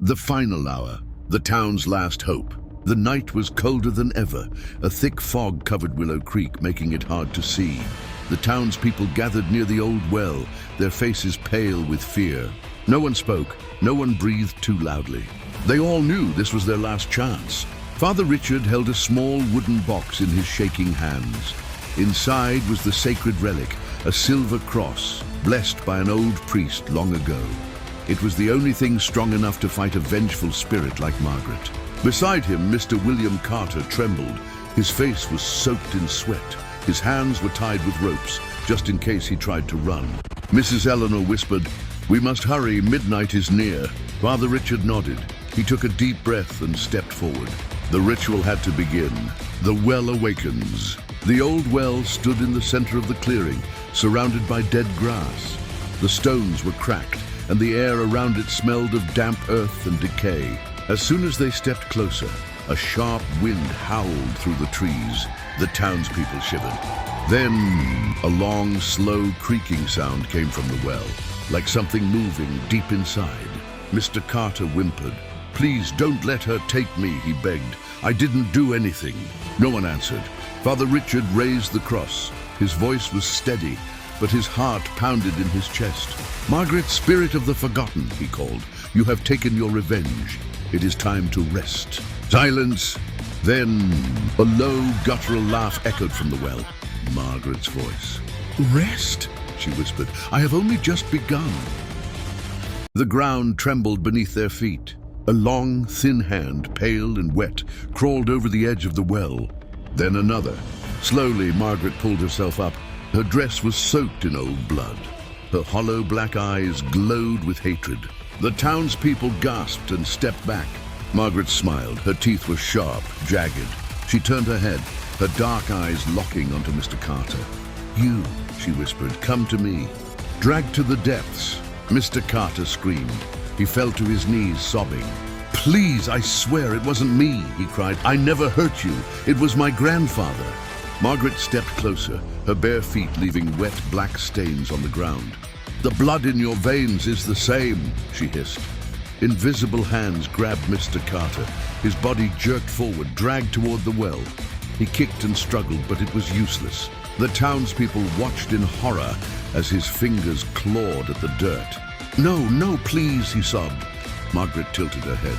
The final hour, the town's last hope. The night was colder than ever, a thick fog covered Willow Creek, making it hard to see. The townspeople gathered near the old well, their faces pale with fear. No one spoke, no one breathed too loudly. They all knew this was their last chance. Father Richard held a small wooden box in his shaking hands. Inside was the sacred relic, a silver cross, blessed by an old priest long ago. It was the only thing strong enough to fight a vengeful spirit like Margaret. Beside him, Mr. William Carter trembled. His face was soaked in sweat. His hands were tied with ropes, just in case he tried to run. Mrs. Eleanor whispered, "We must hurry, midnight is near." Father Richard nodded. He took a deep breath and stepped forward. The ritual had to begin. The well awakens. The old well stood in the center of the clearing, surrounded by dead grass. The stones were cracked, and the air around it smelled of damp earth and decay. As soon as they stepped closer, a sharp wind howled through the trees. The townspeople shivered. Then, a long, slow creaking sound came from the well, like something moving deep inside. Mr. Carter whimpered. "Please don't let her take me," he begged. "I didn't do anything." No one answered. Father Richard raised the cross. His voice was steady, but his heart pounded in his chest. "Margaret, spirit of the forgotten," he called, "you have taken your revenge. It is time to rest." Silence. Then a low, guttural laugh echoed from the well. Margaret's voice. "Rest?" she whispered. "I have only just begun." The ground trembled beneath their feet. A long, thin hand, pale and wet, crawled over the edge of the well. Then another. Slowly, Margaret pulled herself up. Her dress was soaked in old blood. Her hollow black eyes glowed with hatred. The townspeople gasped and stepped back. Margaret smiled. Her teeth were sharp, jagged. She turned her head, her dark eyes locking onto Mr. Carter. "You," she whispered, "come to me." Dragged to the depths, Mr. Carter screamed. He fell to his knees, sobbing. "Please, I swear it wasn't me," he cried. "I never hurt you. It was my grandfather." Margaret stepped closer, her bare feet leaving wet black stains on the ground. "The blood in your veins is the same," she hissed. Invisible hands grabbed Mr. Carter. His body jerked forward, dragged toward the well. He kicked and struggled, but it was useless. The townspeople watched in horror as his fingers clawed at the dirt. "No, no, please," he sobbed. Margaret tilted her head.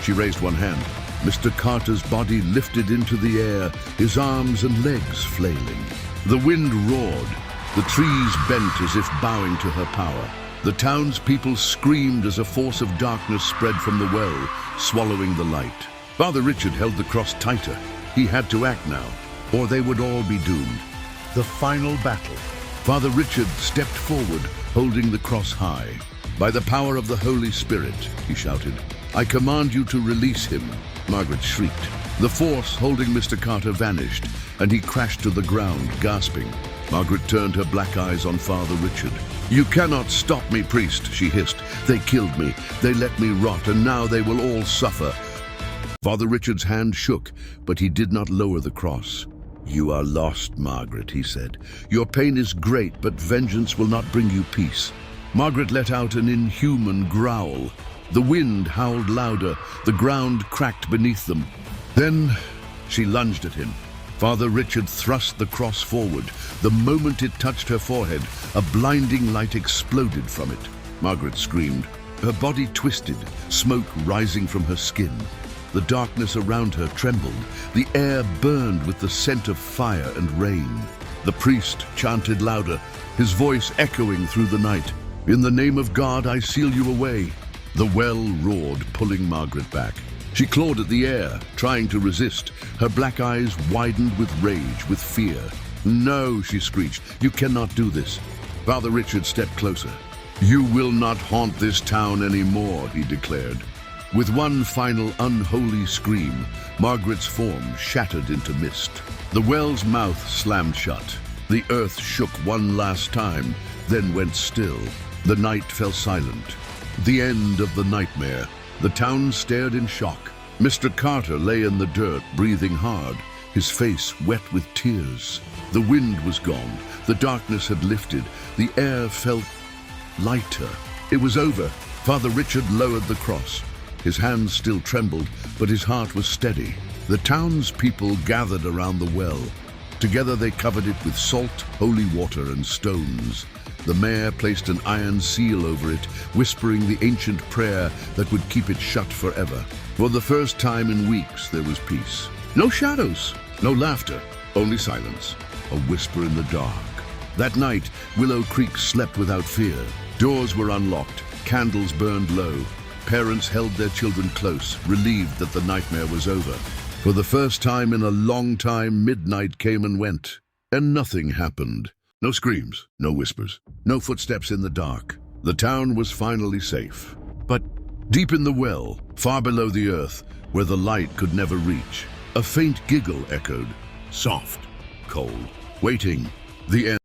She raised one hand. Mr. Carter's body lifted into the air, his arms and legs flailing. The wind roared. The trees bent as if bowing to her power. The townspeople screamed as a force of darkness spread from the well, swallowing the light. Father Richard held the cross tighter. He had to act now, or they would all be doomed. The final battle. Father Richard stepped forward, holding the cross high. "By the power of the Holy Spirit," he shouted, "I command you to release him." Margaret shrieked. The force holding Mr. Carter vanished, and he crashed to the ground, gasping. Margaret turned her black eyes on Father Richard. "You cannot stop me, priest," she hissed. "They killed me. They let me rot, and now they will all suffer." Father Richard's hand shook, but he did not lower the cross. "You are lost, Margaret," he said. "Your pain is great, but vengeance will not bring you peace." Margaret let out an inhuman growl. The wind howled louder. The ground cracked beneath them. Then she lunged at him. Father Richard thrust the cross forward. The moment it touched her forehead, a blinding light exploded from it. Margaret screamed. Her body twisted, smoke rising from her skin. The darkness around her trembled. The air burned with the scent of fire and rain. The priest chanted louder, his voice echoing through the night. "In the name of God, I seal you away." The well roared, pulling Margaret back. She clawed at the air, trying to resist. Her black eyes widened with rage, with fear. "No," she screeched, "you cannot do this." Father Richard stepped closer. "You will not haunt this town anymore," he declared. With one final unholy scream, Margaret's form shattered into mist. The well's mouth slammed shut. The earth shook one last time, then went still. The night fell silent. The end of the nightmare. The town stared in shock. Mr. Carter lay in the dirt, breathing hard, his face wet with tears. The wind was gone. The darkness had lifted. The air felt lighter. It was over. Father Richard lowered the cross. His hands still trembled, but his heart was steady. The townspeople gathered around the well. Together they covered it with salt, holy water, and stones. The mayor placed an iron seal over it, whispering the ancient prayer that would keep it shut forever. For the first time in weeks, there was peace. No shadows, no laughter, only silence, a whisper in the dark. That night, Willow Creek slept without fear. Doors were unlocked, candles burned low. Parents held their children close, relieved that the nightmare was over. For the first time in a long time, midnight came and went, and nothing happened. No screams, no whispers, no footsteps in the dark. The town was finally safe. But deep in the well, far below the earth, where the light could never reach, a faint giggle echoed, soft, cold, waiting, the end.